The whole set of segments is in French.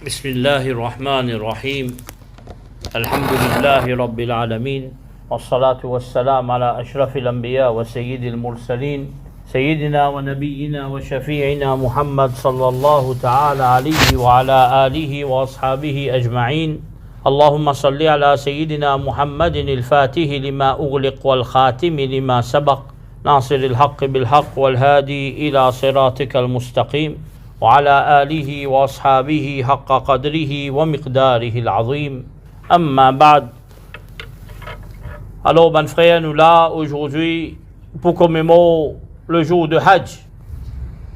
بسم الله الرحمن الرحيم الحمد لله رب العالمين والصلاة والسلام على أشرف الأنبياء وسيد المرسلين سيدنا ونبينا وشفيعنا محمد صلى الله تعالى عليه وعلى آله وأصحابه أجمعين اللهم صل على سيدنا محمد الفاتح لما أغلق والخاتم لما سبق ناصر الحق بالحق والهادي إلى صراطك المستقيم وعلى آله وأصحابه حق قدره ومقداره العظيم أما بعد. Alors, ben frère, nous là aujourd'hui pour commémorer le jour de Hajj.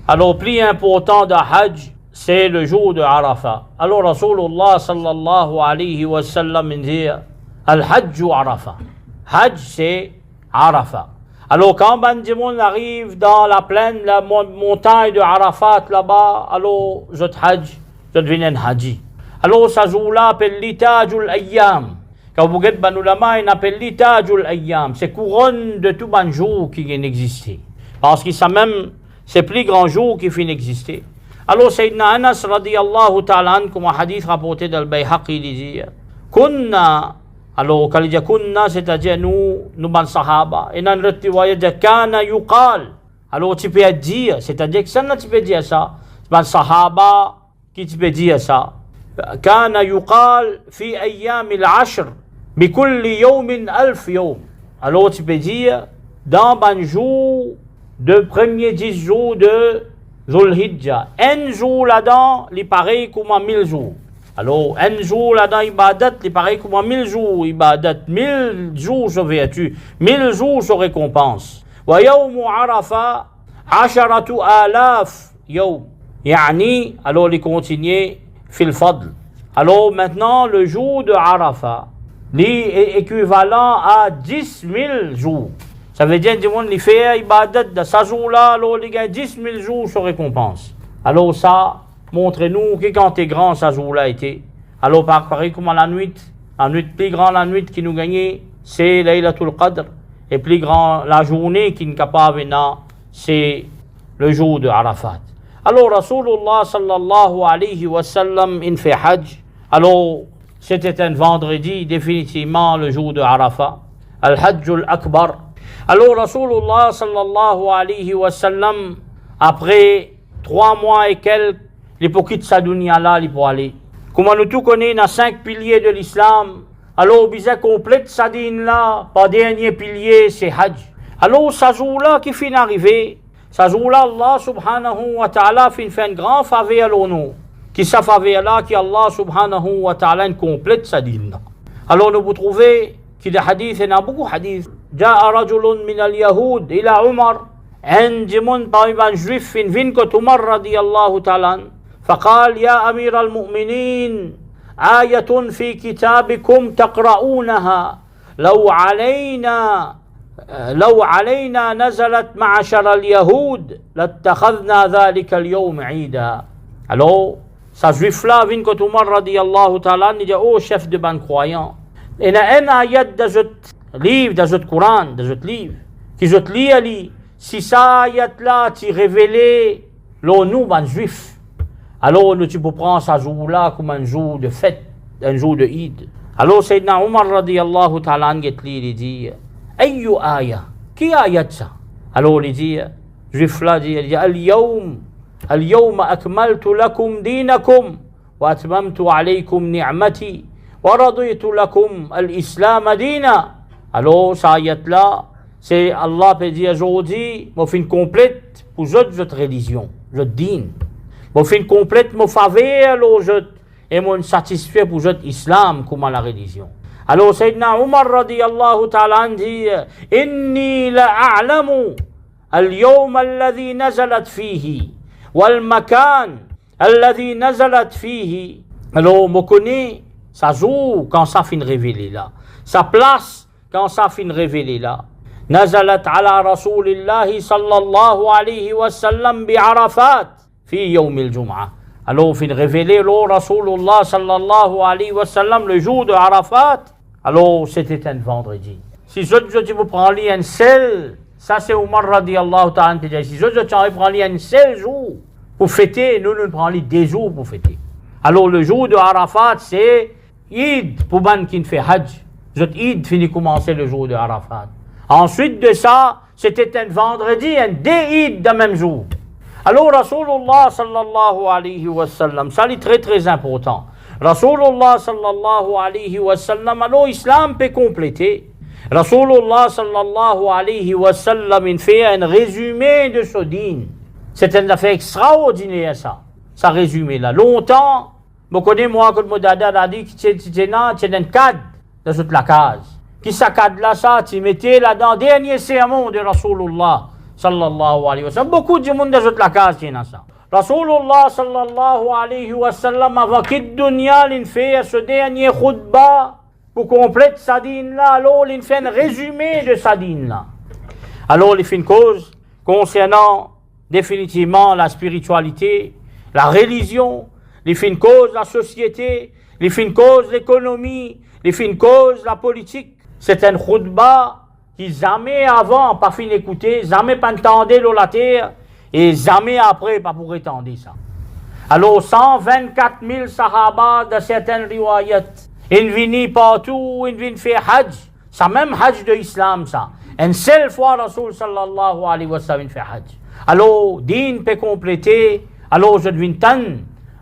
Alors, plus important de Hajj, c'est le jour de Arafat. Alors, Rasulullah sallallahu alayhi wa sallam dit Al-Hajj Arafat. Hajj, c'est Arafat. Alors, quand ben du monde arrive dans la plaine, la montagne de Arafat là-bas, alors, je Hajj, je deviens un Haji. Alors, ça jour-là appelle l'Itajul Ayyam. Quand vous regardez ben ulama, il appelle l'Itajul Ayyam. C'est couronne de tout ben jour qui vient exister. Parce que ça même, c'est plus grand jour qui finit exister. Alors, Sayyidina Anas radiyallahu ta'ala an, comme un hadith rapporté dans le Bayhaqi, il dit Kunna. Alors, quand il dit kunna, c'est-à-dire nous ban sahaba. Et dans le riwayat, il dit kana yuqal. Alors, tu peux dire, c'est-à-dire que ça, tu peux dire ça. Ban sahaba, qui tu peux dire ça. Kana yuqal fi ayyam al-ashr. Bikulli yawmin alf yawm. Alors, tu peux dire, dans ban jour, de premier 10 jours de Zulhijja. Un jour là-dedans, il pareil comme 1000 jours. Alors, un jour là-dedans, ibadat, il paraît comme 1000 jours, ibadat, 1000 jours sur vertu, 1000 jours sur récompense. Wa yawmu arafa, 10 alaf yawm. Yani, alors il continue, fil fadl. Alors maintenant, le jour de Arafat, il est équivalent à 10 000 jours. Ça veut dire, du monde, il fait ibadat de ce jour-là, alors il gagne 10 000 jours sur récompense. Alors ça, montrez-nous que quand t'es grand, ça jour-là été. Alors, pareil comme la nuit plus grande, la nuit qui nous gagnait, c'est Laylatul Qadr. Et plus grand, la journée qui nous capable, c'est le jour de Arafat. Alors, Rasulullah sallallahu alayhi wa sallam, il fait Hajj. Alors, c'était un vendredi, définitivement, le jour de Arafat. Al-Hajjul Akbar. Alors, Rasulullah sallallahu alayhi wa sallam, après 3 mois et quelques, il faut quitter sa dunya là, il faut aller. Comme nous tous connaissons, dans 5 piliers de l'islam, alors, il complète sa dîne là, par dernier pilier, c'est Hajj. Alors, ce jour-là qui finit d'arriver, ce jour-là, Allah subhanahu wa ta'ala fait un grand faveur à nous. Qui sa faveur là, qui Allah subhanahu wa ta'ala complète sa dîne là. Alors, nous vous trouvez, qu'il y a des hadiths, il y a beaucoup de hadiths. Ja'a rajulun min al-Yahoud ila Umar. Un jimon parmi les juifs, in vinko Umar radiyallahu ta'ala. فقال يا أمير المؤمنين آية في كتابكم تقرؤونها لو علينا نزلت معشر اليهود لاتخذنا ذلك اليوم عيدا. Alors, sa juif là, vient que Omar radiyallahu ta'ala, il dit, oh chef de ban croyant, il y a un ayat de ce livre, de ce Coran, de ce livre, qui je te lis, si ça ayat là, tu révélé, l'on nous, ban juif. Alors, tu peux prendre ce jour-là comme un jour de fête, un jour de Eid. Alors, Sayyidina Omar radiyallahu ta'ala il dit, Ayyu aya, qui ayat ça? Alors, il dit, juif là, il dit, Al-yawma akmaltu lakum dinakum, wa atmamtu alaykum ni'mati, wa raditu lakum al-islam dina. Alors, ça ayat là, c'est Allah peut dire aujourd'hui, moi, fin complète pour votre religion, votre dîne. Mon fin complète, mon faveur, et mon satisfait pour votre islam comme la religion. Alors, Sayyidina Umar radiyallahu ta'ala dit, Inni la'a'lamu al-yawm alladhi nazalat fihi, wal makan alladhi nazalat fihi. Alors, je connais sa jour quand ça fin révélé là. Sa place quand ça fin révélé là. Nazalat ala rasulillahi sallallahu alayhi wa sallam bi Arafat. Fi yawmil Jum'ah. Alors, il révélé le Rasulullah sallallahu alayhi wa sallam le jour de Arafat. Alors, c'était un vendredi. Si je vous prends un seul, ça c'est Omar radiyallahu ta'ala. Si je prends un seul jour pour fêter, nous prenons des jours pour fêter. Alors le jour de Arafat, c'est Eid pour ban qui fait Hajj. Zot Eid finit commencer le jour de Arafat. Ensuite de ça, c'était un vendredi, un Eid de même jour. Alors Rasulullah sallallahu alayhi wa sallam, ça est très très important. Rasulullah sallallahu alayhi wa sallam, alors l'islam peut compléter. Rasulullah sallallahu alayhi wa sallam, il fait un résumé de ce dîn. C'est une affaire extraordinaire ça résumé là. Longtemps, je connais moi que le Modada a dit que c'est un cadre dans toute la case. Qui ça cadre là ça, tu mettais là-dedans, dernier sermon de Rasulullah sallallahu alayhi wa sallam. Beaucoup de monde dans toute la case qui est dans ça. Rasulullah sallallahu alayhi wa sallam, avant qu'il dunya, il fait ce dernier khutbah pour compléter sa dîne là. Alors, il fait un résumé de sa dîne là. Alors, il fait une cause concernant définitivement la spiritualité, la religion, il fait une cause la société, il fait une cause l'économie, il fait une cause la politique. C'est un khutbah qui jamais avant pas fin d'écouter, jamais pas entendu la terre et jamais après pas pour étendre ça. Alors 124 000 sahaba de certaines riwayat, ils viennent partout, ils viennent faire hajj, ça même hajj de l'islam ça. Une seule fois Rasul sallallahu alayhi wa sallam fait hajj. Alors din peut compléter, alors je devine tan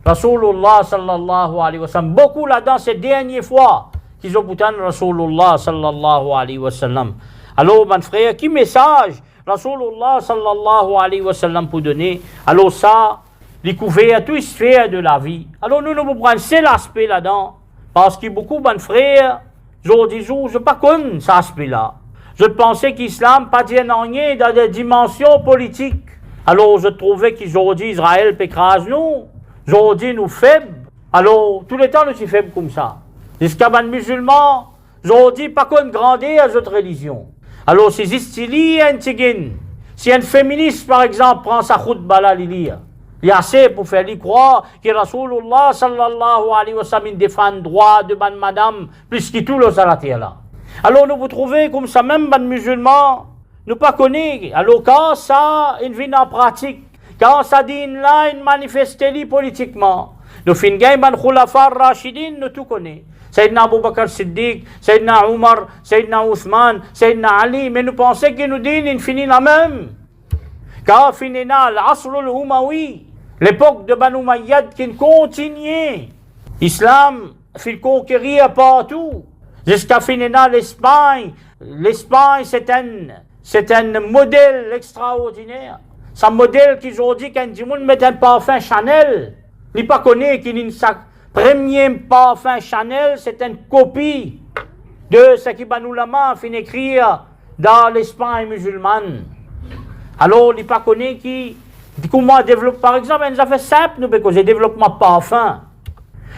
Rasulullah sallallahu alayhi wa sallam. Beaucoup là-dedans ces dernières fois qu'ils ont boutan Rasulullah sallallahu alayhi wa sallam. Alors, mon frère, qui message Rasulullah sallallahu alayhi wa sallam pour donner? Alors ça, découvert toutes les sphères de la vie. Alors nous prenons cet aspect là-dedans, parce que beaucoup de frères, je dis, je ne pas connais cet aspect-là. Je pensais qu'Islam pas dire rien dans des dimensions politiques. Alors je trouvais qu'aujourd'hui Israël pécrase nous, aujourd'hui nous faibles. Alors tout le temps nous sommes faibles comme ça. Jusqu'à les musulmans, aujourd'hui pas qu'on grandit à notre religion. Alors c'est istili un tigin. Si un féministe par exemple prend sa khutbah là, il y a assez pour faire lui croire que Rasulullah sallallahu alayhi wa sallam défend le droit de ban madame plus que tout le salatier là. Alors nous vous trouvez comme ça même ban musulmans, nous pas connaît. Alors quand ça il vient en pratique, quand ça dit là il manifeste politiquement. Nous finissons ban khulafa rashidin nous tout connaît. Sayyidina Abu Bakr Siddiq, Sayyidina Umar, Sayyidina Ousmane, Sayyidina Ali, mais nous pensons que nous disons il finit la même. Quand finina l'Asr al-Umawi, l'époque de Banu Umayyad qui continue, l'islam fait conquérir partout, jusqu'à finina l'Espagne. L'Espagne c'est un modèle extraordinaire. C'est un modèle qui aujourd'hui quand du monde met un parfum Chanel, il pas connaît qu'il y a premier parfum Chanel, c'est une copie de ce qui Banu Lama fait écrire dans l'Espagne musulmane. Alors, il n'y a pas connu qui, comment développer, par exemple, nous avons fait simple, nous, parce que développement parfum.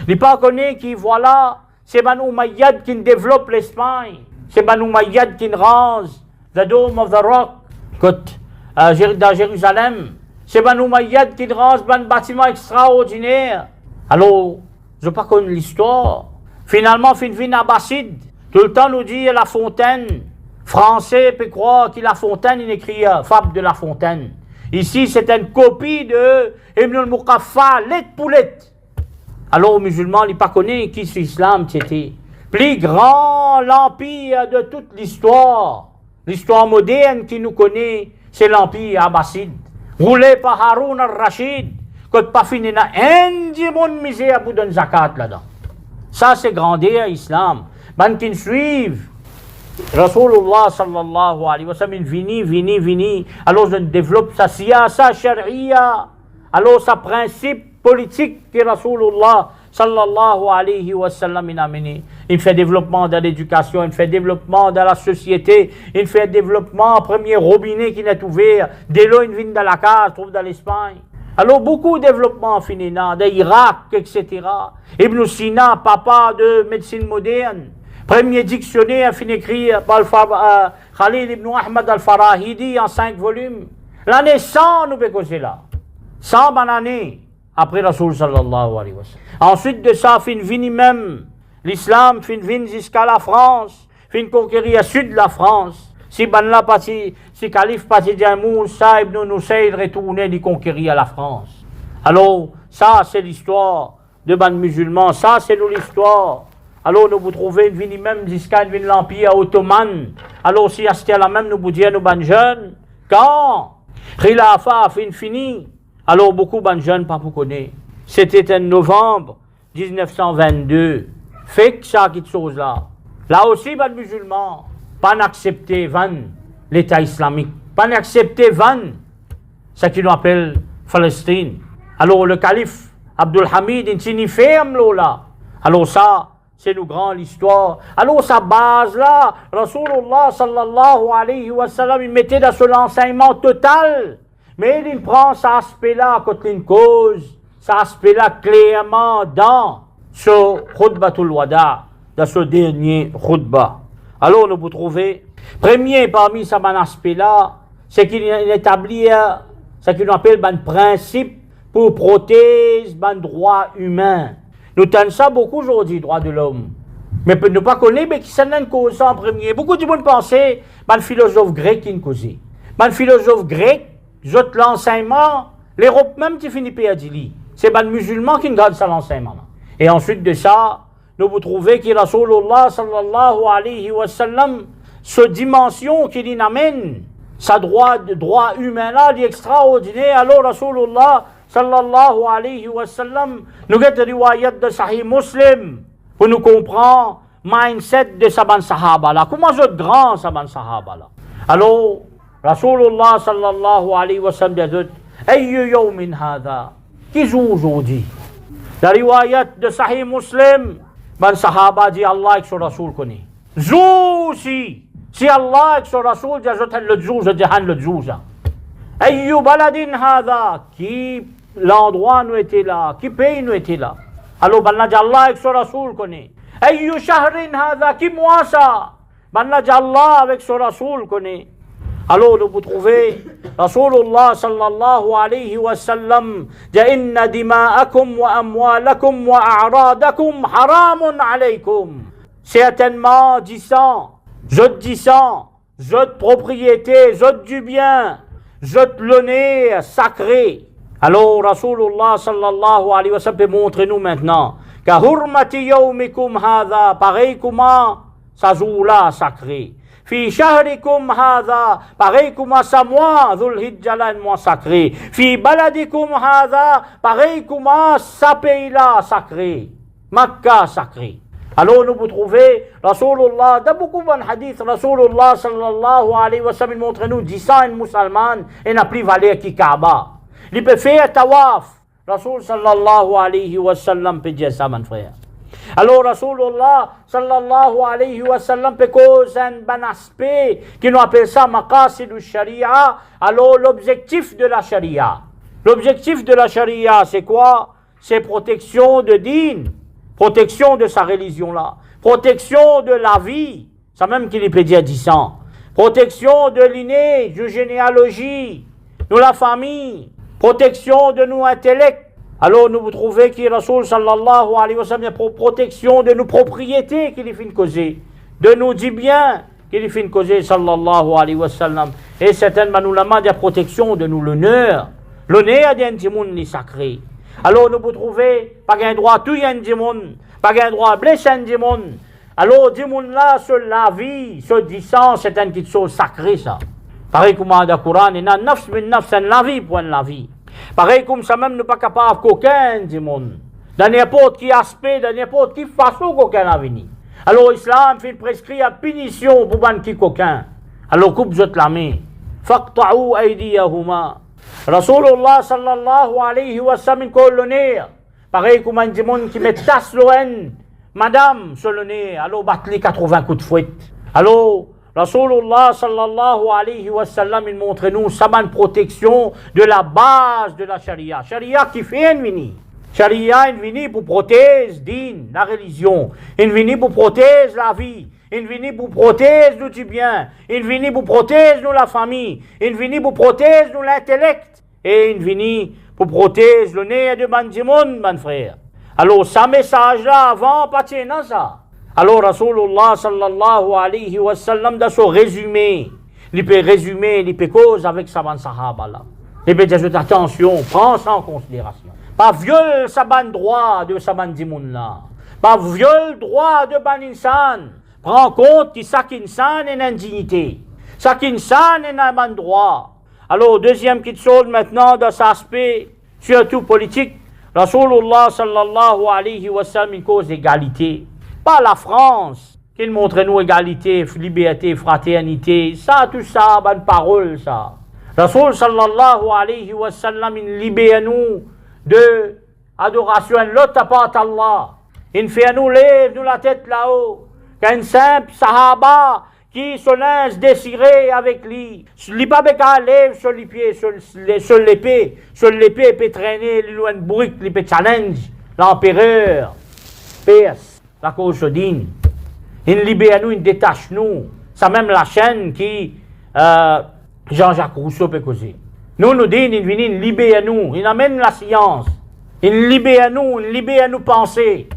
Il n'y a pas connu qui, voilà, c'est Banu Umayyad qui développe l'Espagne. C'est Banu Umayyad qui range the Dome of the Rock, dans Jérusalem. C'est Banu Umayyad qui range un bâtiment extraordinaire. Alors, je ne sais pas connaître l'histoire. Finalement, fin abbasside. Tout le temps, nous dit La Fontaine. Français peut croire que La Fontaine, il écrit Fable de La Fontaine. Ici, c'est une copie de Ibn al-Muqaffa, lettre pour lettre. Alors, aux musulmans, ils ne connaissent pas qui c'est l'islam, c'était. Plus grand l'empire de toute l'histoire. L'histoire moderne qui nous connaît, c'est l'empire abbasside. Roulé par Haroun al-Rashid. Quand pas fini na un misère pour donner zakat là-dedans. Ça c'est grandeur islam. Ben qui suivent Rasulullah sallallahu alayhi wa sallam vini. Alors je développe sa siyasa sharia. Alors sa principe politique que Rasulullah sallallahu alayhi wa sallam a amené. Il fait développement dans l'éducation, il fait développement dans la société, il fait développement premier robinet qui n'est ouvert. Dès là il vient dans la case, trouve dans l'Espagne. Alors, beaucoup de développement fini dans l'Irak, etc. Ibn Sina, papa de médecine moderne. Premier dictionnaire fini écrit par Khalil ibn Ahmad al-Farahidi en 5 volumes. L'année 100, nous pouvons causer là. 100 bonnes années après Rasul sallallahu alayhi wa sallam. Ensuite de ça, fin vini même. L'islam fin vini jusqu'à la France. Fin conquérir le sud de la France. Si Banla parti, si calife parti d'un Moussa ibn Nusayr retourné de conquérir la France. Alors, ça, c'est l'histoire de ban musulmans. Ça, c'est nous l'histoire. Alors, nous vous trouvez une vini même jusqu'à une l'Empire ottoman. Alors, si à ce là même, nous vous disons, nous, ban jeunes, quand Khilafa a fini, alors beaucoup de jeunes, pas vous connaissez. C'était en novembre 1922. Fait que ça, cette chose-là. Là aussi, ban musulmans, pas n'accepter l'État islamique. Pas n'accepter ce qu'ils appellent Palestine. Alors, le calife Abdul Hamid, il s'y ferme là. Alors, ça, c'est une grande histoire. Alors, sa base là, Rasulullah sallallahu alayhi wa sallam, il mettait dans son enseignement total. Mais il prend cet aspect-là côté une cause, cet aspect-là clairement dans ce khutbatul wada, dans ce dernier khutbah. Alors, nous vous trouvez, premier parmi ces aspects-là, c'est qu'il établit ce qu'on appelle un principe pour protéger les droits humains. Nous tenons ça beaucoup aujourd'hui, droits de l'homme. Mais nous ne pas connaître, mais qui s'en cause en premier. Beaucoup de monde pensaient, un philosophe grec qui nous causait. Un philosophe grec, autres l'enseignement, l'Europe même qui finit par dire. C'est un musulman qui nous garde ça l'enseignement. Et ensuite de ça, nous vous trouvez que Rasulullah sallallahu alayhi wa sallam, ce dimension qu'il nous amène, sa droit humain là, extraordinaire. Alors Rasulullah sallallahu alayhi wa sallam, nous avons riwayat de Sahih Muslim, pour nous comprendre mindset de Saban Sahaba là. Comment je grand Saban Sahaba là? Alors, Rasulullah sallallahu alayhi wa sallam dit, Ayyu yawmin hadha? Qui joue aujourd'hui? La riwayat de Sahih Muslim, Ban Sahaba dit Allah et son Rasoul connaît. Zou si Allah et son Rasoul dit le jou, je dis le jou. Ayyu baladin hadha? Qui l'endroit nous était là? Qui pays nous était là? Alors, Allah et son Rasoul connaît. Ayyu shahrin hadha? Qui mois ça? Allah avec son Rasoul connaît. Alors, vous trouvez, Rasulullah sallallahu alayhi wa sallam, dit inna dima'akum wa amwalakum wa a'radakum haramun alaykum. Certainement, disant, propriété, du bien, l'honneur sacré. Alors, Rasulullah sallallahu alayhi wa sallam peut montrer nous maintenant, ka hurmati yawmikum hadha, pareil comment, ça joue là sacré. Fi shahrikum hadha, pareil comme ça mois, Dhul Hijjah là, mois sacré. Fi baladikum hadha, pareil comme ça pays là sacré. Makkah sacré. Alors nous vous trouvez, Rasulullah, dans beaucoup de hadiths, Rasulullah sallallahu alayhi wa sallam montre nous, 10 ans une musulmane, et n'a plus valeur qui Kaaba. Il peut faire tawaf. Rasul sallallahu alayhi wa sallam peut dire ça, mon frère. Alors Rasulullah sallallahu alayhi wa sallam peut causer un bon aspect qui nous appelle ça maqasid al-sharia. Alors l'objectif de la sharia. L'objectif de la sharia c'est quoi? C'est protection de din, protection de sa religion là, protection de la vie, ça même qu'il peut dire 10 ans, protection de l'inné, de généalogie, de la famille, protection de nos intellects. Alors nous vous trouvez que Rasul sallallahu alayhi wa sallam, il y a protection de nos propriétés qu'il fait causer, de nos dix biens qu'il fait causer sallallahu alayhi wa sallam. Et certainement nous l'amène la protection de nous l'honneur. L'honneur d'un djimoun sacré. Alors nous vous trouvez, pas un droit tout un djimoun, pas un droit blesser un djimoun. Alors djimoun là, sur la vie, sur 10 ans, c'est une petite chose sacrée ça. Pareil comme dans le Coran, il y a nafs min nafs, c'est la vie pour la vie. Pareil comme ça même, nous pas capable qu'aucun du monde. Dans n'importe qui aspect, dans n'importe qui façon qu'aucun a venu. Alors l'islam fait prescrire à punition pour ban qui qu'aucun. Alors coupe jette la main. Faqta'u aydiyahuma. Rasulullah sallallahu alayhi wa sallam colonnaire. Pareil comme un du monde qui met tasse l'oen. Madame sur le nez. Alors battre les 80 coups de fouette. Alors Rasulullah sallallahu alayhi wa sallam, il montre nous sa bonne protection de la base de la charia. Charia qui fait une vini. Charia une vini pour protéger din, la religion. Une vini pour protéger la vie. Une vini pour protéger nous du bien. Une vini pour protéger nous la famille. Une vini pour protéger nous l'intellect. Et une vini pour protéger le nez de bandimoun, mon frère. Alors, ce message-là, avant, pas tiens ça. Alors, Rasulullah sallallahu alayhi wa sallam, dans son résumé, il peut résumer, il peut cause avec sa sahaba là. Il peut dire attention, prends ça en considération. Pas viol sa ban droit de sa ban dimoun là. Pas viol droit de ban insan. Prends compte que chaque insan est une indignité. Chaque insan est un ban droit. Alors, deuxième petite chose maintenant dans cet aspect, surtout politique, Rasulullah sallallahu alayhi wa sallam, une cause d'égalité. Pas la France, qui montre nous égalité, liberté, fraternité. Ça, tout ça, bonne parole, ça. Rasul sallallahu alayhi wa sallam, il libère nous de adoration à l'autre part d'Allah. Il fait nous lève nous la tête là-haut. Qu'un simple sahaba qui se laisse désirer avec lui. Il pas qu'à lève sur les pieds, sur l'épée. Sur l'épée, il peut traîner, il loin de brique, il peut challenge l'empereur. Perse, la cause Sodine. Il libère nous, il détache nous. C'est même la chaîne qui Jean-Jacques Rousseau peut causer. Nous dit, il vient, il libère nous, il amène la science. Il libère nous penser.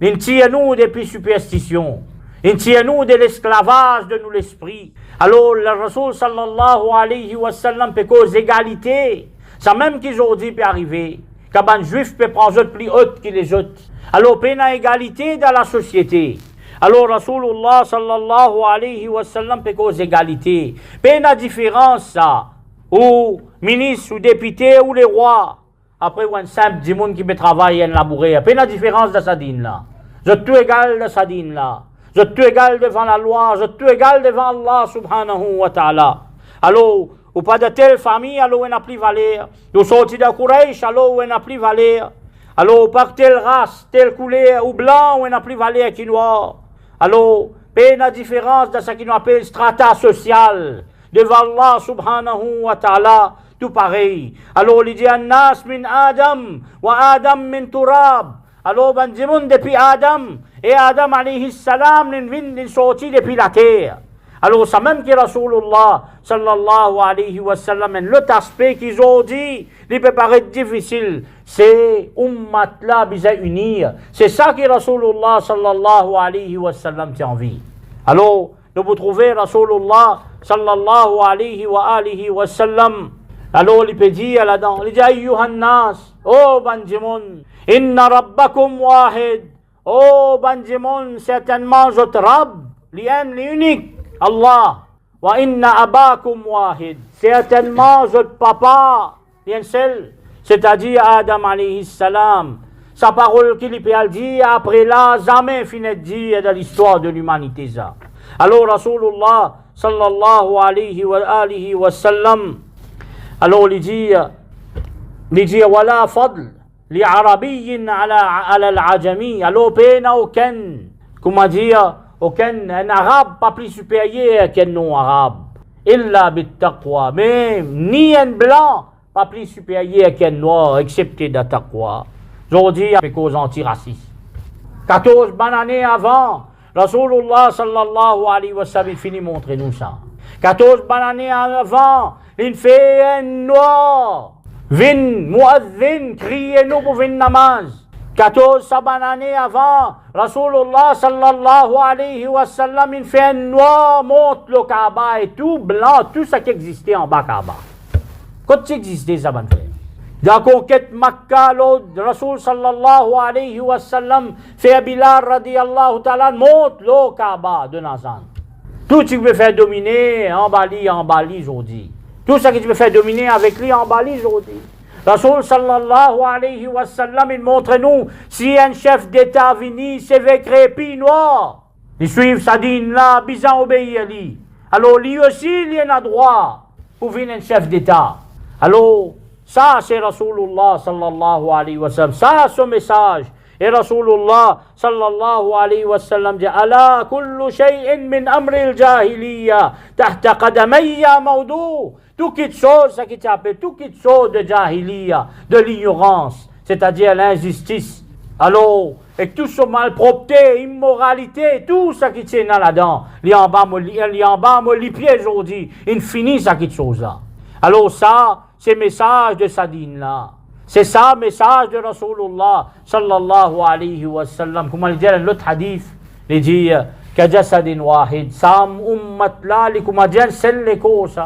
Il tire nous depuis superstition. Il tire nous de l'esclavage de nous l'esprit. Alors, le Rasul sallallahu alayhi wa sallam peut cause égalité. Ça même qu'aujourd'hui peut arriver. Qu'un juif peut prendre plus haute que les autres. Alors, il y a égalité dans la société. Alors, Rasulullah sallallahu alayhi wa sallam peut cause égalité. Il y a différence, ça. Ou ministre, ou député, ou les rois. Après, il y a un simple dimoun qui peut travailler et labourer. Il y a différence dans sa dîne là. Je suis tout égal dans sa dîne là. Je suis tout égal devant la loi. Je suis tout égal devant Allah subhanahu wa ta'ala. Alors, ou pas de telle famille, alors on n'a plus valeur. Ou sorti de Quraysh, alors on n'a plus valeur. Alors, par telle race, telle couleur, ou blanc, on n'a plus valeur qui noir. Alors, il y a une différence dans ce qu'on appelle strata social. Devant Allah subhanahu wa ta'ala, tout pareil. Alors, il dit, An-nas min Adam, wa Adam min Turab. Alors, ben dimoun depuis Adam, et Adam alayhi salam, il sorti depuis la terre. Alors, ça même que Rasulullah sallallahu alayhi wa sallam, l'autre aspect qu'ils ont dit, il peut paraître difficile, c'est ummat là, bisa unir. C'est ça que Rasulullah sallallahu alayhi wa sallam tient envie. Alors, nous vous trouvez Rasulullah sallallahu alayhi wa sallam. Alors, il peut dire là-dedans, il dit, ayyuhan nas, oh banjimoun, inna rabbakum wahid, oh banjimoun, certainement votre Rab, l'unique, Allah, wa inna abakum wahid, certainement votre papa, l'un seul, c'est-à-dire Adam alayhi salam. Sa parole qu'il peut dire, après là, jamais finit de dire dans l'histoire de l'humanité ça. Alors, Rasulullah sallallahu alayhi wa sallam, alors il dit, wala fadl li arabiyyin ala al-ajami. Alors, il n'y a aucun, comment dire, aucun un arabe pas plus supérieur qu'un non-arabe. Illa bit taqwa. Mais ni un blanc pas plus supérieur qu'un noir, excepté de taqwa. Aujourd'hui, avec cause antiracistes. 14 années avant, Rasulullah sallallahu alayhi wa sallam finit montrer nous ça. 14 années avant, il fait un noir. Vin, muazzin, criez nous pour vin namaz. 14 années avant, Rasulullah sallallahu alayhi wa sallam, il fait un noir, monte le Kaaba et tout blanc, tout ce qui existait en bas Kaaba. Quand ça existait, ça va faire. Dans la conquête Makkah, le Rasul sallallahu alayhi wa sallam fait Bilal radiyallahu ta'ala, monte le Kaaba de Nazan. Tout ce qui veut faire dominer, emballe aujourd'hui. Tout ce qui veut faire dominer avec lui, emballe aujourd'hui. Rasul sallallahu alayhi wa sallam, il montre nous, si un chef d'État vient, c'est avec crépi noir. Ils suivent sa dîne là, bizarre obéir à lui. Alors lui aussi, il a droit pour venir un chef d'État. Alors, ça c'est Rasulullah sallallahu alayhi wa sallam. Ça, ce message. Et Rasulullah sallallahu alayhi wa sallam dit, Ala kullu shay'in min amri al-jahiliya, tahta qadamayya mawdu. Tout quelque chose, ça qui s'appelle, tout quelque chose de jahiliya, de l'ignorance, c'est-à-dire l'injustice. Alors, et tout ce malpropreté, immoralité, tout ça qui tient là-dedans, il y en bas, les pieds aujourd'hui, il finit ça qui chose là. Alors ça, c'est le message de sa dîne là. C'est ça le message de Rasulullah sallallahu alayhi wa sallam. Comme il dit dans l'autre hadith, il dit, Kajasadin wahid, sam ummat là, les comédiens, c'est les causes.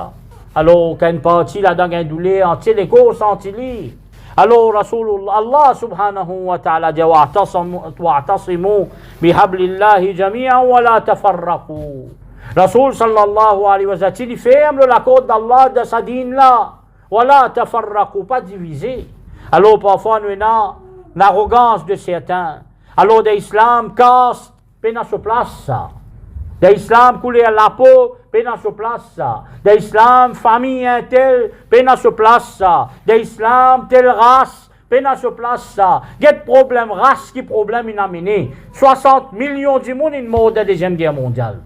Alors, quand une partie là-dedans, un doulé, entier les causes, entier. Alors, Rasulullah, Allah subhanahu wa ta'ala dit wa'tasimu bihablillahi jami'an wa la tafarraqu. Rasul sallallahu alayhi wa sallam, il ferme la côte d'Allah de sa dîne là. Wa la tafarraqu, pas divisé. Alors, parfois, nous avons l'arrogance de certains. Alors, l'islam casse, peine à se place ça. L'islam couler à la peau, peine à se place ça. L'islam famille intel, peine à se place ça. L'islam telle race, peine à se place ça. Il y a des problèmes race qui problème inaminé. 60 millions de monde in mort de la Deuxième Guerre mondiale.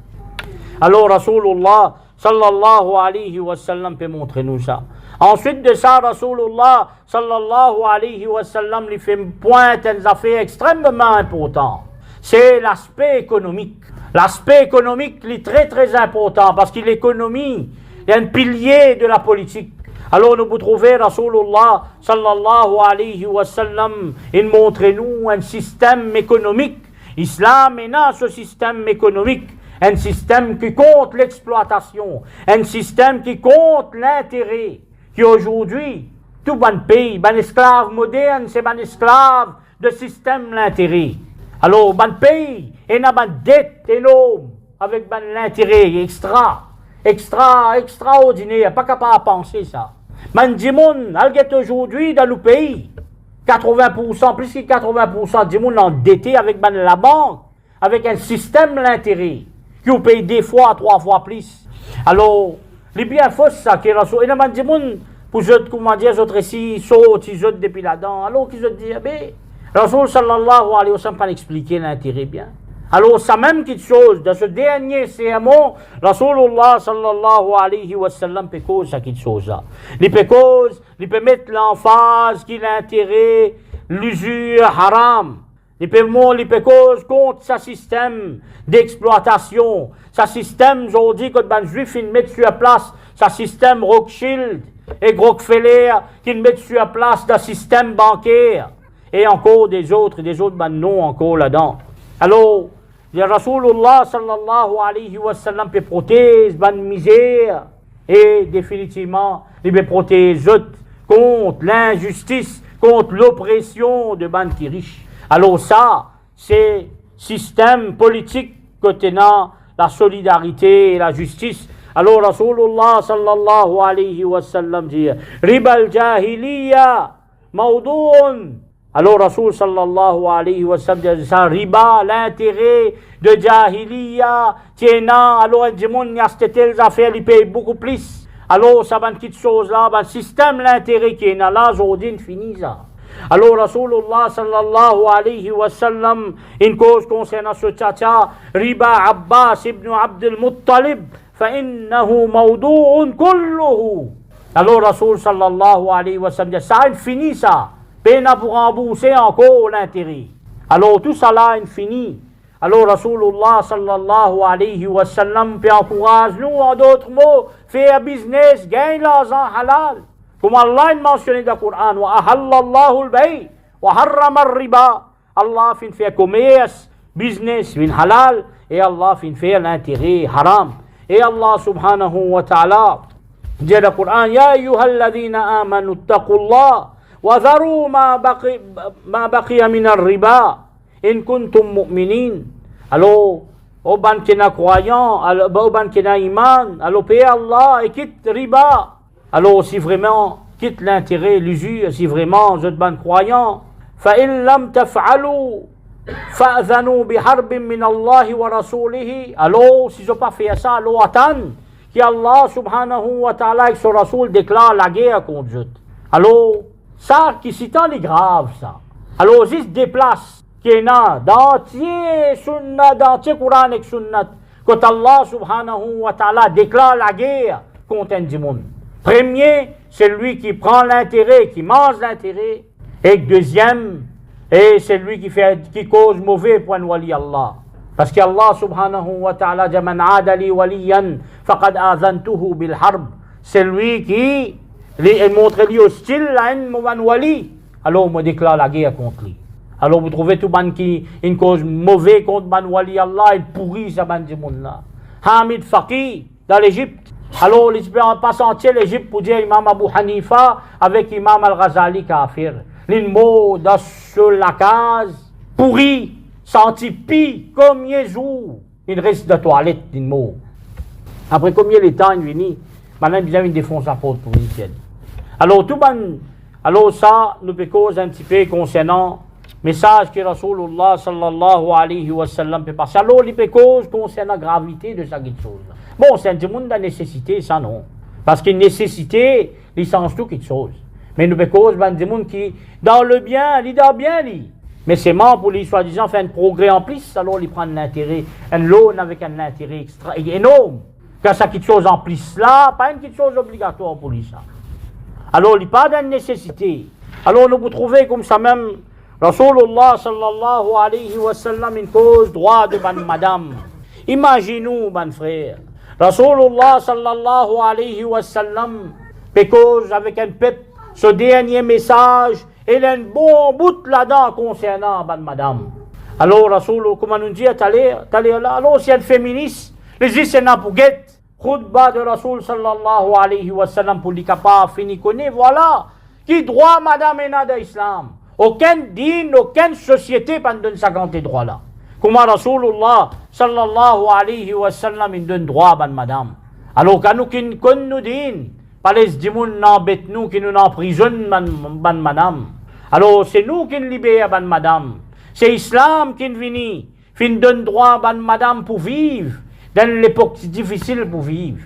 Alors Rasulullah sallallahu alayhi wa sallam peut montrer nous ça. Ensuite de ça, Rasulullah sallallahu alayhi wa sallam lui fait pointe des affaires extrêmement importantes. C'est l'aspect économique. L'aspect économique est très très important parce que l'économie est un pilier de la politique. Alors nous vous trouvez Rasulullah sallallahu alayhi wa sallam, il montre nous un système économique. L'islam est dans ce système économique, un système qui compte l'exploitation, un système qui compte l'intérêt. Qui aujourd'hui, tout bon pays, bon esclave moderne, c'est bon esclave de système l'intérêt. Alors, bon pays, il y a une dette énorme avec bon l'intérêt extraordinaire, pas capable de penser ça. Man dit moun, aujourd'hui dans le pays, 80%, plus que 80% du monde endetté avec ben la banque, avec un système l'intérêt, qui vous paye 2 fois, 3 fois plus. Alors, les bien faux ça, qui est raison. Et man dit moun, pour je comment dire, autres ici, sautent, ils sautent depuis là-dedans. Alors, qu'ils se disent, mais, Rasul sallallahu alayhi wa sallam pas expliquer l'intérêt bien. Alors, ça même petite chose, dans ce dernier sermon, Rasulullah sallallahu alayhi wa sallam peut cause ça petite chose là. Il peut mettre l'emphase qui l'intérêt, l'usure haram. Il peut cause contre ce système d'exploitation. Ce système, aujourd'hui, quand les juifs ils mettent sur place, ce système Rothschild et Rockefeller qui mettent sur place le système bancaire. Et encore des autres noms encore là-dedans. Alors, le Rasulullah sallallahu alayhi wa sallam peut protéger la misère et définitivement il peut protéger contre l'injustice, contre l'oppression de ban qui riches. Alors ça, c'est système politique contenant la solidarité et la justice. Alors Rasulullah sallallahu alayhi wa sallam dit riba al-jahiliya mawdu'un. Alors Rasul sallallahu alayhi wa sallam dit ça riba, l'intérêt de jahiliya tiennant, alors un démon y a telles affaires, il paye beaucoup plus. Alors ça va une petite chose là, le système l'intérêt qui est là, aujourd'hui fini ça. Alors Rasulullah sallallahu alayhi wa sallam, une cause concernant ce tcha riba Abbas ibn Abdul Muttalib, فإنه موضوع كله. Alors Rasul sallallahu alayhi wa sallam dit ça il finit ça. Peine pour rembourser encore l'intérêt. Alors tout ça là il finit. Alors Rasulullah sallallahu alayhi wa sallam peut encourager nous en d'autres mots, faire business, gagner l'argent halal. Comme Allah mentionné dans le Coran, wa ahallallahu al-bay' wa harrama ar-riba. Allah fin fait commerce, business, fin halal, et Allah fin fait l'intérêt haram. Et Allah subhanahu wa ta'ala dit dans le Coran, ya ayyuhalladhina amanu ittaqullah wa dharu ma baqiya min ar-riba in kuntum mu'minin. Alors, au ban qui n'a croyant, au ban qui n'a iman, alors paye Allah et quitte riba. Alors, si vraiment quitte l'intérêt, l'usure, si vraiment vous êtes ban croyant, فَإِن لَمْ تَفْعَلُوا فَأْذَنُوا بِحَرْبٍ مِّنَ اللَّهِ وَرَسُولِهِ. Alors, si vous n'avez pas fait ça, alors attendez qu'Allah subhanahu wa ta'ala avec son Rasoul déclare la guerre contre vous. Alors, ça, qui c'est tant les grave, ça. Alors, si se déplace, qui est là, d'entier sunnah, d'entier Coran et sunnah, quand Allah subhanahu wa ta'ala déclare la guerre contre un démon. Premier, c'est lui qui prend l'intérêt, qui mange l'intérêt. Et deuxième, et c'est lui qui cause mauvais pour un wali Allah. Parce qu'Allah subhanahu wa ta'ala dit man adali waliyan faqad azantuhu bil harb. C'est lui qui montre lui hostile à un wali. Alors on me déclare la guerre contre lui. Alors vous trouvez tout ban qui une cause mauvaise contre ban wali Allah, il pourrit ça ban du monde là. Hamid Faqih dans l'Égypte, Alors, ils ne pas sortir l'Égypte pour dire Imam Abu Hanifa avec Imam Al-Ghazali kafir. Les mots sur la case, pourri, senti pis, comme Jésus. Il reste de toilette, les mots. Après combien de temps il vient, maintenant il défonce la porte pour une tienne. Alors, alors ça, nous peut causer un petit peu concernant le message que Rasulullah sallallahu alayhi wa sallam peut passer. Alors, il peut cause concernant la gravité de cette chose. Bon, c'est un petit monde de nécessité, ça non. Parce qu'une nécessité, il change tout quelque chose. Mais nous peut cause un petit monde qui, dans le bien, il dort bien, lui. Mais c'est mort pour lui, soi-disant, faire un progrès en plus, alors il prend un intérêt, un loan avec un intérêt extra, énorme. Quand ça quelque chose en plus là, pas une quelque chose obligatoire pour lui, ça. Alors, il n'y a pas de nécessité. Alors, nous vous trouvez comme ça même, Rasulullah sallallahu alayhi wa sallam, une cause droit de madame. Imaginez-nous, mon frère, Rasulullah sallallahu alayhi wa sallam, cause avec un peuple, ce dernier message, il y a un bon bout là-dedans concernant madame. Alors, Rasulullah, comment nous dit, t'allez là, alors, si elle est féministe, les gens pour guetter. Khutbah de Rasul sallallahu alayhi wa sallam pour les capables fini connaît, voilà. Qui droit madame et nada islam. Aucun din, aucune société ne donne 50 droits là. Comment Rasulullah sallallahu alayhi wa sallam il donne droit à madame. Alors quand nous nous din, pas les dimoun n'embêtent nous qui nous emprisonnent madame. Alors c'est nous qui nous libérons madame. C'est l'islam qui nous donne droit à madame pour vivre. Dans l'époque difficile pour vivre.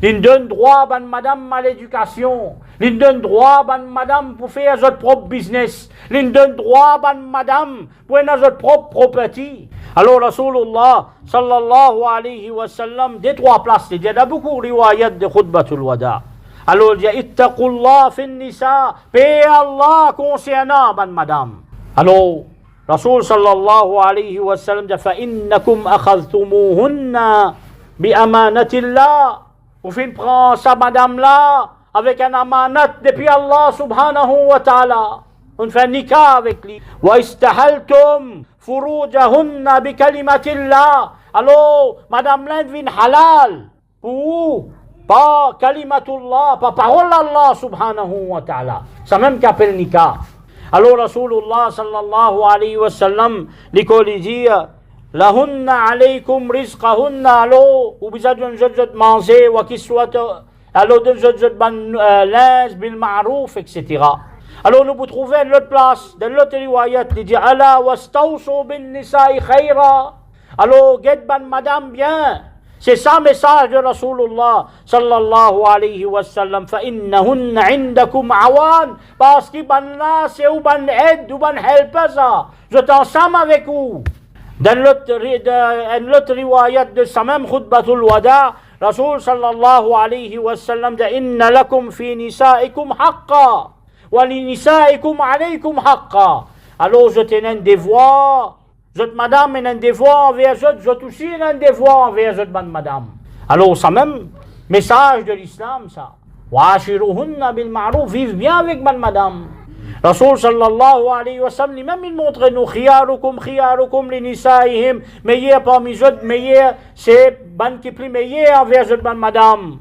Il donne droit à madame à l'éducation. Il donne droit à madame pour faire votre propre business. Il donne droit à madame pour avoir votre propre property. Alors Rasulullah sallallahu alayhi wa sallam, des trois places, il y a beaucoup de riwayat de khutbatul wada. Alors il dit ittaqullah fin nisa, paix Allah concernant madame. Alors Rasul sallallahu alayhi wa sallam dit فَإِنَّكُمْ أَخَذْتُمُوهُنَّ بِأَمَانَةِ اللَّهِ. Vous finissez prendre sa madame là avec un amanat depuis Allah subhanahu wa ta'ala. On fait un nikah avec lui. وَإِسْتَحَلْتُمْ فُرُوجَهُنَّ بِكَلِمَةِ اللَّهِ. Alors, madame là devient halal. Pour pas kalimatullah, pas parole Allah subhanahu wa ta'ala. Ça même qu'appelle nikah. Alors Rasulullah sallallahu alayhi wa sallam, l'école dit, lahunna alaykum rizqahunna, alors, ou bisa de manger, ou qui soit, alors de ban linge, bil ma'rouf, etc. Alors nous vous trouvez dans l'autre place, dans l'autre riwayat, il dit, ala wastawsu bin nisa'i khayra. Alors, get ban madame bien. C'est ça le message de Rasulullah sallallahu alayhi wa sallam. فَإِنَّهُنَّ عِنْدَكُمْ عَوَانٍ. Parce que là, c'est où ban aide, ou ban help ça. Je t'ensemble avec vous. Dans l'autre riwayat de sa même khutbatul wada, Rasul sallallahu alayhi wa sallam dit inna lakum fi nisaikum haqqa wa li nisaikum alaykum haqqa. Alors je t'ai un devoir. Madame a un devoir envers je aussi un devoir envers madame. Alors, ça même message de l'islam, ça. Wa'ashiruhunna bil ma'ruf, vive bien avec madame. Rasul sallallahu alayhi wa sallam, lui-même, il montre nous, khiyarukum li nisaihim, meilleur parmi eux, meilleur, c'est ban qui plus meilleur envers madame.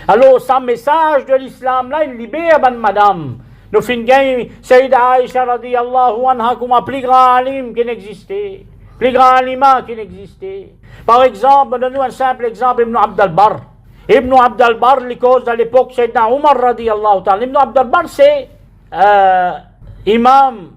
Alors, ça message de l'islam, là, il libère madame. Nous finissons, Sayyida Aisha radiyallahu anha, comme un plus grand alim qui n'existait, plus grand alima qui n'existait. Par exemple, donne-nous un simple exemple, Ibn Abd al-Barr. Ibn Abd al-Barr, les causes de l'époque, Sayyidina Omar radiyallahu ta'ala. Ibn Abd al-Barr, c'est imam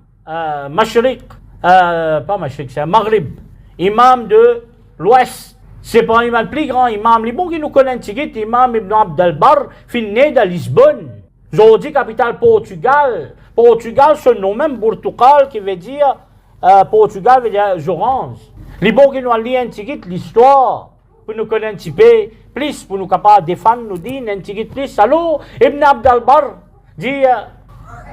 Mashriq, pas Mashriq, c'est Maghrib, imam de l'Ouest. C'est pas un plus grand imam. Les bons qui nous connaissent, imam Ibn Abd al-Barr, né de Lisbonne. Aujourd'hui, capitale Portugal. Portugal, ce nom même, Portugal, qui veut dire, Portugal veut dire orange. Les bons qui nous ont lu un petit peu l'histoire, pour nous connaître un petit peu plus, pour nous capables de défendre, nous dire un petit peu plus. Alors, Ibn Abd al-Barr dit,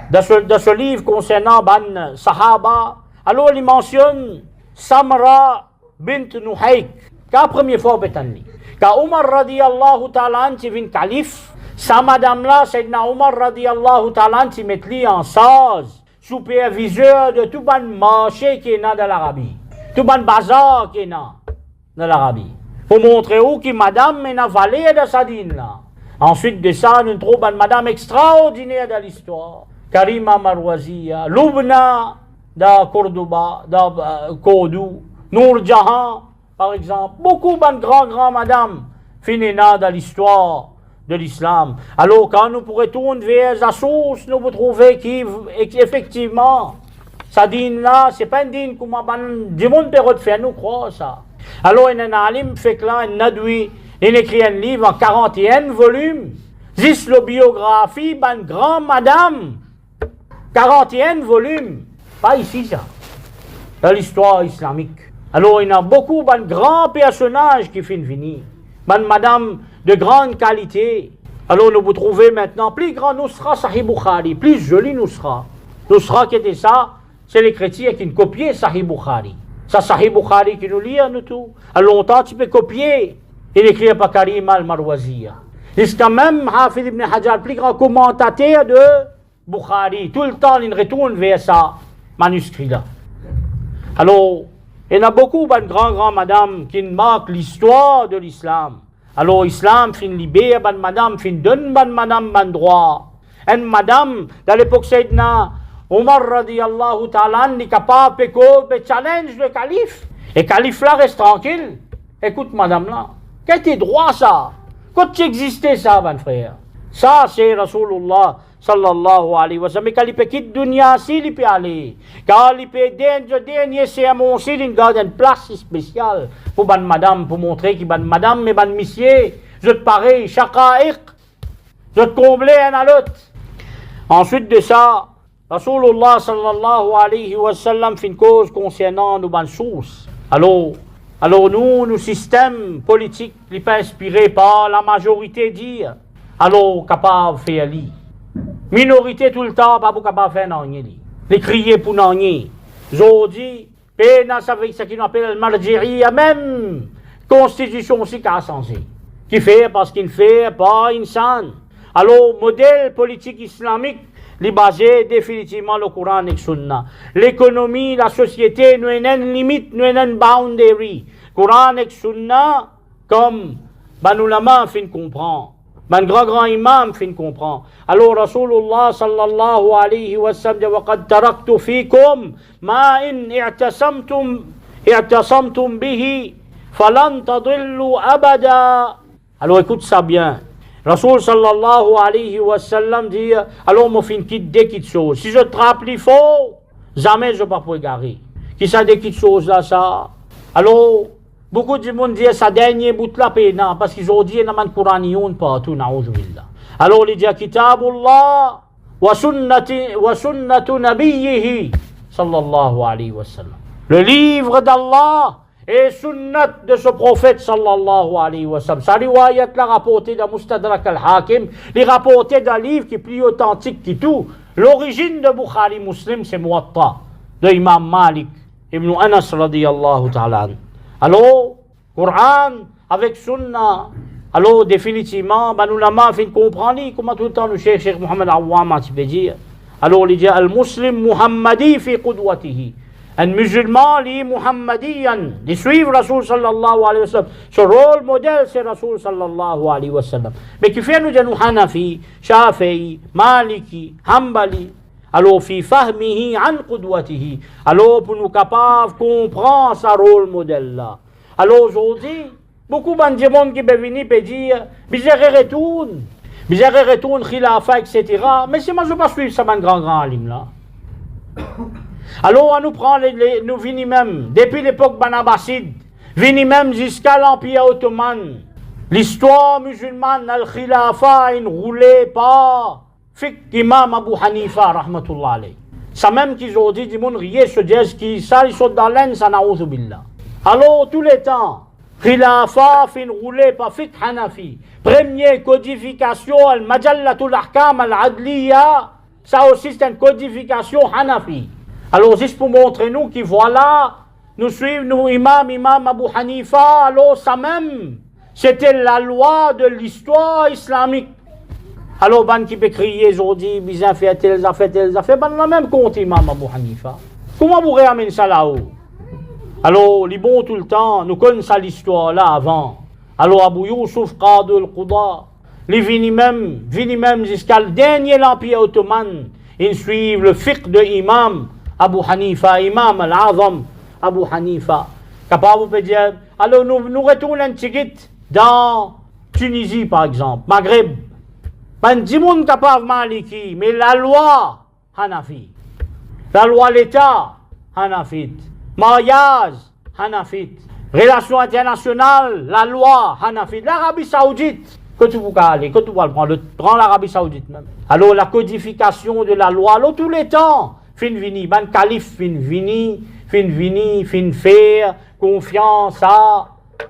dans ce livre concernant Ban Sahaba, alors il mentionne Samra bint Nuhayk, la première fois, quand Omar radiyallahu ta'ala, qui vient calife, sa madame-là, Sayyidina Omar radiyallahu ta'ala, qui met lui en sage, superviseur de tout le marché qui est dans l'Arabie, tout le bazar qui est dans l'Arabie. Pour montrer où que madame est avalée de sa dîne là. Ensuite de ça, nous trouvons une madame extraordinaire dans l'histoire. Karima Marwazia, Lubna de Cordoba, de Kodou, Nour Jahan, par exemple. Beaucoup de grands madames finina dans l'histoire de l'islam. Alors, quand nous pourrons tourner vers la source, nous pouvons trouver qu'effectivement, sa dîne là, c'est pas une dîne comme du monde peut faire, nous croire ça. Alors, il y a un alim fait que là, il écrit un livre en 41 volumes, 10 la biographie d'une grande madame, 41 volumes, pas ici ça, dans l'histoire islamique. Alors, il y a beaucoup de grands personnages qui finissent venir, une madame de grande qualité. Alors, nous vous trouvez maintenant plus grand Nusra Sahih Bukhari, plus joli Nusra. Nusra qui était ça, c'est les chrétiens qui ont copié Sahih Bukhari. Ça, Sahih Bukhari qui nous lit, nous tout. À longtemps, tu peux copier. Il écrit par Karim al-Marwaziyya. Jusqu'à même Hafid ibn Hajar, plus grand commentateur de Bukhari. Tout le temps, il retourne vers ça manuscrit-là. Alors, il y a beaucoup de grands madames qui marquent l'histoire de l'islam. Alors, l'islam fin libère, ban madame, fin donne, ban madame, ban droit. Une madame, dans l'époque Sayyidina Omar radiyallahu ta'ala, n'est capable de challenge le calife. Et le calife là reste tranquille. Écoute, madame là, quel droit ça? Quand tu existais ça, mon frère? Ça, c'est Rasulullah sallallahu alayhi wa sallam. Mais quand il peut quitter dunya, s'il peut aller. Quand il peut dernier sermon, s'il garde une place spéciale pour ban madame, pour montrer que ban madame, mais ban monsieur, je te pareil, chaqa'iq, je te combler un à l'autre. Ensuite de ça, Rasulullah sallallahu alayhi wa sallam fait une cause concernant nos bonnes sources. Alors nous, nos systèmes politiques, ils sont inspirés par la majorité dire, alors capable de faire li. Minorité tout le temps, pas capable de faire non li. Les crier pour non li. Aujourd'hui, pena avec ce qu'on appelle le marjiriya, même constitution aussi qui a changé. Qui fait parce qu'il fait pas insan. Alors, modèle politique islamique, il est basé définitivement le Coran et le Sunna. L'économie, la société, nous avons une limite, nous avons une boundary. Coran et Sunna, comme ban ulama fin comprend, ban grand imam fin comprend. Alors Rasulullah sallallahu alayhi wa sallam dit وَقَدْ تَرَكْتُ فِيكُمْ مَا إِنْ اِعْتَصَمْتُمْ بِهِ فَلَنْ تَضِلُّوا أَبَدًا. Alors écoute ça bien. Rasul sallallahu alayhi wa sallam dit, alors moi fin quitte des petites choses. Si je te rappelle faux, jamais je ne vais pas égarer. Qui ça des petites choses là ça? Alors, beaucoup de monde dit ça dernier bout de la peine, parce qu'ils ont dit qu'il y a un Coran partout, na'oudhu billah. Alors il dit Kitabullah wa sunnatu nabiyyihi sallallahu alayhi wa sallam. Le livre d'Allah et sunnat de ce prophète sallallahu alayhi wa sallam. Sa riwayat l'a rapporté dans Mustadrak al-Hakim, il rapporté dans un livre qui est plus authentique que tout. L'origine de Bukhari Muslim, c'est Muwatta, de Imam Malik, Ibn Anas radiyallahu ta'ala. Alors, Coran avec Sunna, alors définitivement, ben nous l'avons fait comprendre, comment tout le temps le Cheikh Mohammed Awwam tu peux dire. Alors il dit, Al-Muslim Muhammadi fi qudwatihi. Un musulman, li muhammadiyan, de suivre Rasul sallallahu alayhi wa sallam. Ce rôle modèle, c'est Rasul sallallahu alayhi wa sallam. Mais qui fait nous dire nous Hanafi, Shafi'i, Maliki, Hanbali. Alors, fi fahmihi an qudwatihi. Alors, pour nous capables de comprendre ce rôle modèle là. Alors, aujourd'hui, beaucoup de monde qui peuvent venir et dire, bizarre retourne, khilafa, etc. Mais c'est moi, je ne veux pas suivre ça, grand alim là. Alors, on nous prend, nous venons même, depuis l'époque Banabassid, venons même jusqu'à l'Empire ottoman. L'histoire musulmane, al-Khilafa, roulée par Fiqh Imam Abu Hanifa, rahmatullah alayhi. Ça même qu'ils ont dit, du monde riait, se disent qu'ils sont dans l'aine, ça n'a autre billah. Alors, tous les temps, Khilafa, roulée par Fiqh Hanafi. Première codification, al-Majallatul Ahkam al-Adliya, ça aussi c'est une codification Hanafi. Alors, juste pour montrer nous que voilà, nous suivons nous imam Abu Hanifa, alors ça même, c'était la loi de l'histoire islamique. Alors, ban qui peut crier aujourd'hui, bizarre fait telles affaires, ban la même compte imam Abu Hanifa. Comment vous réamènez ça là-haut? Alors, les bons tout le temps, nous connaissons l'histoire là avant. Alors, Abu Yusuf Qadi al-Quda, les vini même jusqu'à le dernier l'Empire ottoman, ils suivent le fiqh de Imam Abu Hanifa, Imam al-Azam Abu Hanifa. Capable, vous pouvez dire, alors nous retournons un petit dans Tunisie par exemple, Maghreb. Ben, dis moun capable Maliki, mais la loi Hanafi. La loi l'État Hanafite. Mariage Hanafite. Relations internationales, la loi Hanafite. L'Arabie Saoudite. Que tu vas aller, que tu vas le prendre, prends l'Arabie Saoudite même. Alors la codification de la loi, alors tous les temps, fin vini, ban calife fin vini, fin faire confiance à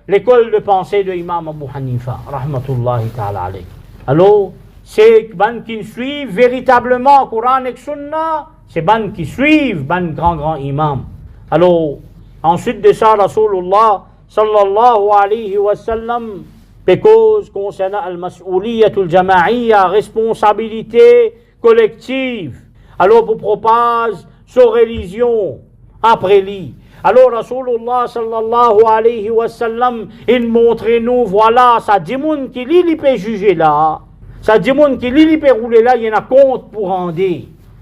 l'école de pensée de Imam Abu Hanifa, rahmatullahi ta'ala alayhi. Alors, c'est ban qui suivent véritablement Coran et Sunna, c'est ban qui suivent ban grand imam. Alors, ensuite de ça, Rasulullah sallallahu alayhi wa sallam, because concernant al-mas'ouliyatul jama'iyya, responsabilité collective. Alors, pour propage sa religion après lui. Alors, Rasulullah sallallahu alayhi wa sallam, il montre nous, voilà, ça dit moun qui li peut juger là. Ça dit moun qui li peut rouler là, il y en a compte pour rendre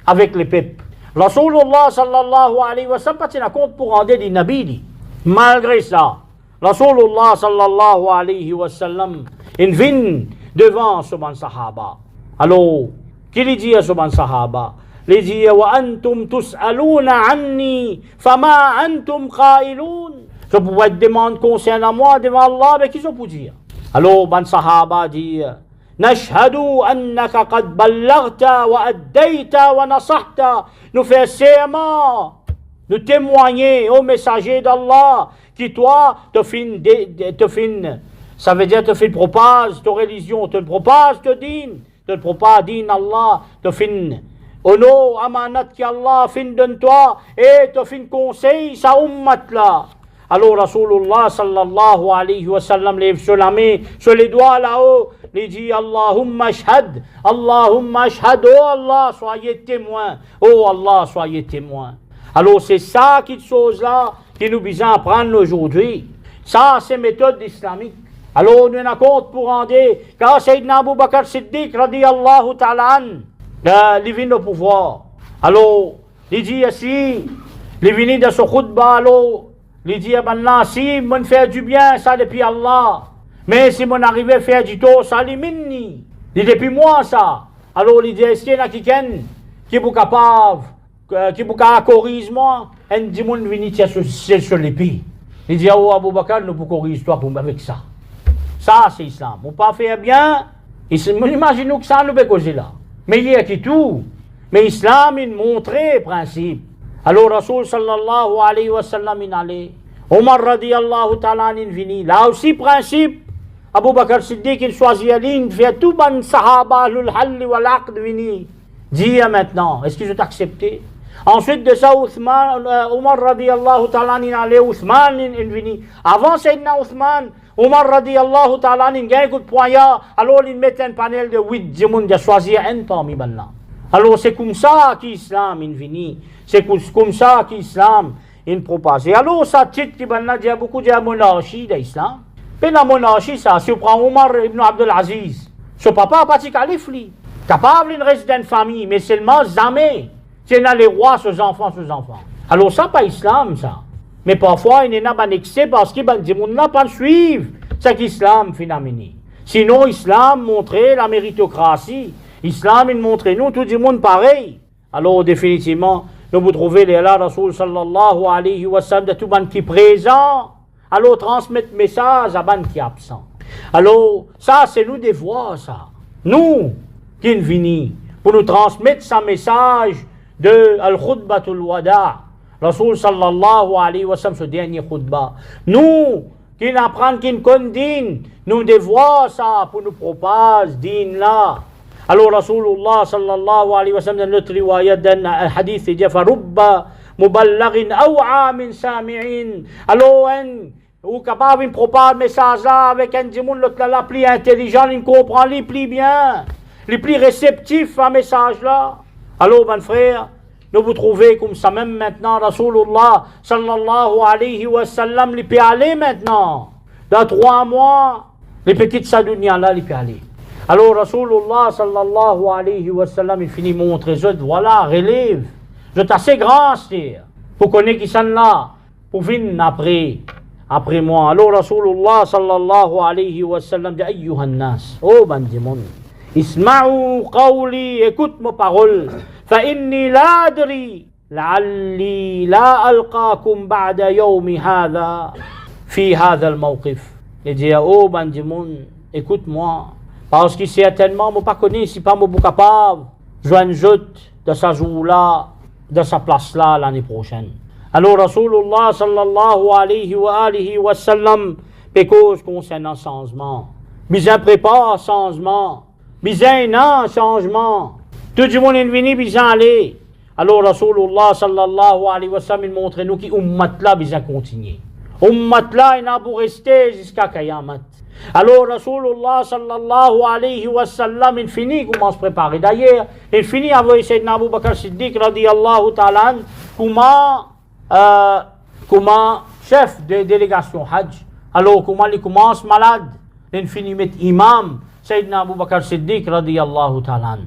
avec les peuples. Rasulullah sallallahu alayhi wa sallam, il y en a compte pour rendre des nabis. Malgré ça, Rasulullah sallallahu alayhi wa sallam, il vient devant ce ban sahaba. Alors, qui lui dit à ce ban sahaba? Il dit, wa antum tus'aluna anni, fama antum qailun. Je pourrais te demander concernant moi devant Allah, mais qu'est-ce que vous dire? Alors, ban sahaba dit, nashhadu annaka qad ballagta wa addayta wa nasahta. Nous faisons serment, nous témoigner au messager d'Allah, qui toi, ça veut dire te fin propage, ta religion, te propage, te propage, din Allah, te fin ono amanat qui Allah fin donne toi, et te fin conseil sa ummat là. Alors Rasulullah sallallahu alayhi wa sallam lève sur la main, sur les doigts là-haut, il dit Allahumma ashhad, oh Allah, soyez témoin, oh Allah, soyez témoin. Alors c'est ça qui chose là qui nous besoin apprendre aujourd'hui. Ça c'est méthode islamique. Alors nous en compte pour rendre car Sayyidina Abu Bakr Siddiq radiyallahu ta'ala an, il vient au pouvoir. Alors il dit ainsi, il vient de ce khutbah, alors il dit maintenant si mon faire du bien ça depuis Allah, mais si mon arrivé faire du tort ça limini. Il depuis moi ça. Alors il dit est-ce qu'il y en a qui est capable qui bouka corrige moi, un dit mon vini sur l'épi. Il dit oh Abu Bakr nous pour corriger toi pour avec ça. Ça c'est islam. On pas faire bien, imaginons que ça nous peut causer là. Mais il y a qui tout. Mais islam il montrait principe. Alors Rasul sallallahu alayhi wa sallam il allait. Omar radiyallahu ta'ala il vini. Là aussi principe. Abu Bakr Siddiq il choisit il fait tout ban sahaba lul hal wal aqd vini. Dis maintenant, est-ce que je t'accepte? Ensuite de ça, Omar radiyallahu ta'ala allait, Ousmane il vini. Avant Sayyidina Ousmane, Omar radiyallahu ta'ala il gagne un coup de poignard, alors il met un panel de 8 djimoun de choisir un parmi là. Alors c'est comme ça qu'Islam il vini, c'est comme ça qu'Islam il propage. Alors ça titre qui il y a beaucoup de monarchie d'Islam. Mais la monarchie ça, si on prend Omar ibn Abdul Aziz, son papa a parti calife lui. Capable de rester dans une famille, mais seulement jamais. C'est dans les rois, ses enfants. Alors ça, pas islam, ça. Mais parfois, il y en a un excès parce qu'ils n'a pas suivre ce qu'islam finalement. Sinon, islam montrait la méritocratie. Islam, il montrait nous, tout le monde pareil. Alors, définitivement, nous vous trouvez les Allah, Rasul sallallahu alayhi wa sallam, de tout le monde qui est présent. Alors, transmettre message à ban qui est absent. Alors, ça, c'est nous des voix, ça. Nous, qui vini pour nous transmettre ce message de Al-Khutbatul Wada', Rasul sallallahu alayhi wa sallam, ce dernier khutbah. Nous, qui apprennent, qui condamnent, nous devons ça pour nous propager din là. Alors Rasulullah sallallahu alayhi wa sallam, dans notre riwayat, dans un hadith, il dit Farubba muballaghin aw'a min sami'in. Alors, ou capable de propager le message là avec un djimoun, l'autre là, plus intelligent, il comprend, il plus bien. Les plus réceptifs à ce message-là. Alors, mon frère, nous vous trouvez comme ça même maintenant, Rasulullah sallallahu alayhi wa sallam, il peut aller maintenant. Dans 3 mois, les petites sadounias là, il peut aller. Alors Rasulullah sallallahu alayhi wa sallam, il finit montrer, voilà, relève. Je suis assez grand, c'est pour connaître qui sont là, pour venir après moi. Alors Rasulullah sallallahu alayhi wa sallam dit, ayyuhan nas, oh bandimon, isma'u qawli, écoute mes paroles, fa inni la adri, la'alli la alqakum ba'da yawmi hadha, fi hadha al-mawqif. Il dit, oh bandimon, écoute-moi, parce que certainement, je ne pas connais, si pas je capable, je vais joute de sa jour-là, de sa place-là l'année prochaine. Alors, Rasulullah sallallahu alayhi wa sallam, pécose concernant changement. Bizarre prépare changement. Bizarre non changement. Tout le monde est venu, bizarre aller. Alors, Rasulullah sallallahu alayhi wa sallam, il montre nous qui ummat là, bizarre continuer. Ummat là, il n'a pas rester jusqu'à Qayamat. Alors, Rasulullah sallallahu alayhi wa sallam, il finit, comment se préparer. D'ailleurs, il finit avec Sayyidina Abu Bakr Siddiq, radiyallahu ta'ala, comment chef de délégation Hajj. Alors, comment il commence malade, il finit met imam, Sayyidina Abu Bakr Siddiq, radiyallahu ta'ala.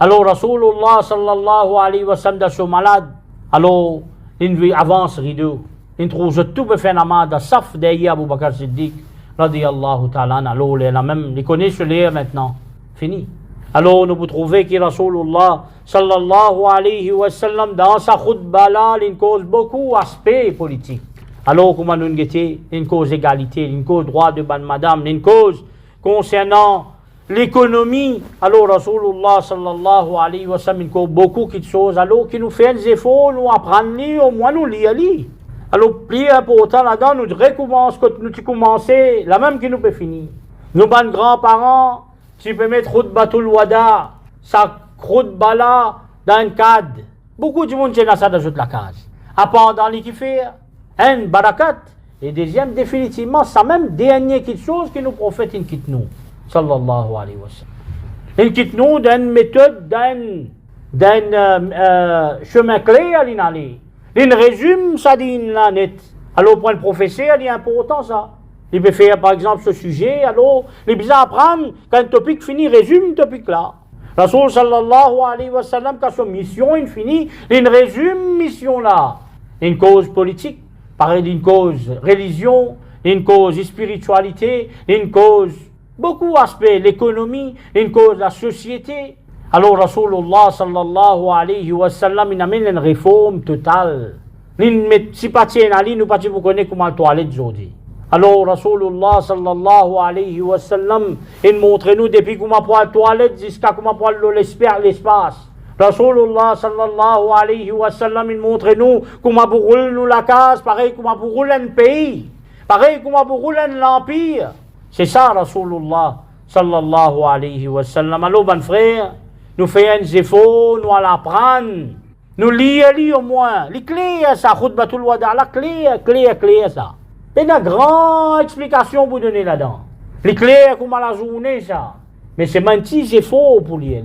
Alors, Rasulullah sallallahu alayhi wa sallam, de malade, alors, il avance rideau. Il trouve tout le phénomène de saf derrière Abu Bakr Siddiq. Radiyallahu ta'ala, alors les connaissent les maintenant, fini. Alors nous vous trouvez que Rasulullah sallallahu alayhi wa sallam dans sa khutba là, il cause beaucoup d'aspects politiques. Alors comment nous guetter, une cause égalité, une cause droit de bonne madame, une cause concernant l'économie. Alors Rasulullah sallallahu alayhi wa sallam, il cause beaucoup de choses, alors qui nous fait des efforts, nous apprendre, au moins nous lire. Alors, plus important là-dedans, nous recommençons, nous commencer, la même qui nous peut finir. Nos bonnes grands-parents, tu peux mettre Khutbatul Wada, sa khutba là, dans un cadre. Beaucoup de monde, c'est dans ça, dans la case. À part dans les qui fait, un barakat. Et deuxième, définitivement, ça même dernière quelque chose que nous prophètes, il quitte nous. Sallallahu alayhi wa sallam. Il quitte nous d'une méthode, d'un chemin clé à l'inaller. Il résume ça dit là net. Alors pour le professeur, il est important ça. Il peut faire par exemple ce sujet, alors il est besoin d'apprendre quand un topic finit, résume le topic là. Rasul sallallahu alayhi wa sallam, quand son mission il finit, il résume mission là. Une cause politique, pareil d'une cause religion, une cause spiritualité, une cause beaucoup d'aspects, l'économie, une cause la société. Alors Rasulullah sallallahu alayhi wa sallam, il amène une réforme totale. Si pas tiens ali, nous pas vous connaissez comment la toilette aujourd'hui. Alors Rasulullah sallallahu alayhi wa sallam, il montre nous depuis comment pour la toilette jusqu'à comment pour l'espace. Rasulullah sallallahu alayhi wa sallam, il montre nous comment pour rouler nous la case, pareil comment pour rouler un pays, pareil comment pour rouler l'empire. C'est ça Rasulullah sallallahu alayhi wa sallam. Alors ben frère, nous faisons des efforts, nous allons apprendre. Nous lisons au moins. Les clés, ça, Khutbatul Wada, la clé, ça. Il y a une grande explication pour donner là-dedans. Les clés, comment la journée, ça. Mais c'est un petit effort pour lire.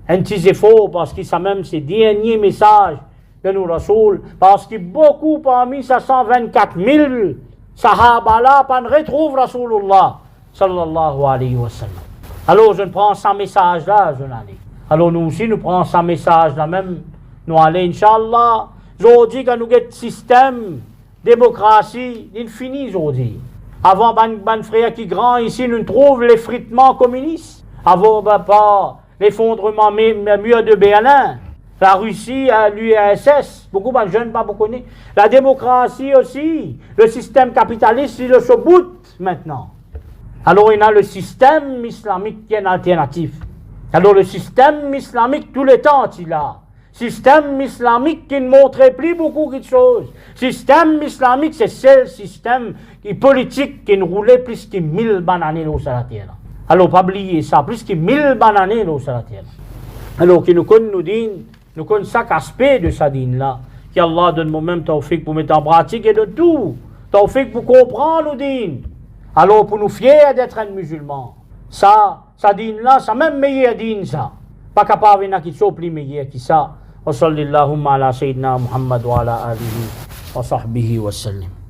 Un petit effort parce que ça même, c'est le dernier message de nos Rasoul. Parce que beaucoup parmi ces 124 000 Sahaba là, ne retrouvent Rasulullah sallallahu alayhi wa sallam. Alors, je prends ce message-là, je n'en ai. Alors nous aussi, nous prenons ce message-là même, nous allons, Inch'Allah, aujourd'hui, quand nous avons un système, démocratie, il finit aujourd'hui. Avant, ban frère qui grand ici, nous trouvons l'effritement communiste. Avant, pas l'effondrement mur de Berlin, la Russie, l'URSS, beaucoup de jeunes pas beaucoup connaissent. La démocratie aussi, le système capitaliste, il se bout maintenant. Alors, il y a le système islamique qui est un alternatif. Alors le système islamique, tout le temps, il a. Système islamique qui ne montrait plus beaucoup de choses. Système islamique, c'est le système politique qui ne roulait plus que 1000 bananes au Salatiel. Alors, pas oublier ça, plus que 1000 bananes au Salatiel. Alors, qui nous connaissent chaque aspect de sa dîne là. Qu'Allah donne moi-même tawfiq pour mettre en pratique et de tout. Tawfiq pour comprendre nos dînes. Alors, pour nous fiers d'être un musulman. Ça dîne là, ça même meilleur dîne ça. Pas capable d'en quitter plus meilleur que ça. wa sallallahu ala sayyidina Muhammad wa ala alihi wa sahbihi wa sallim.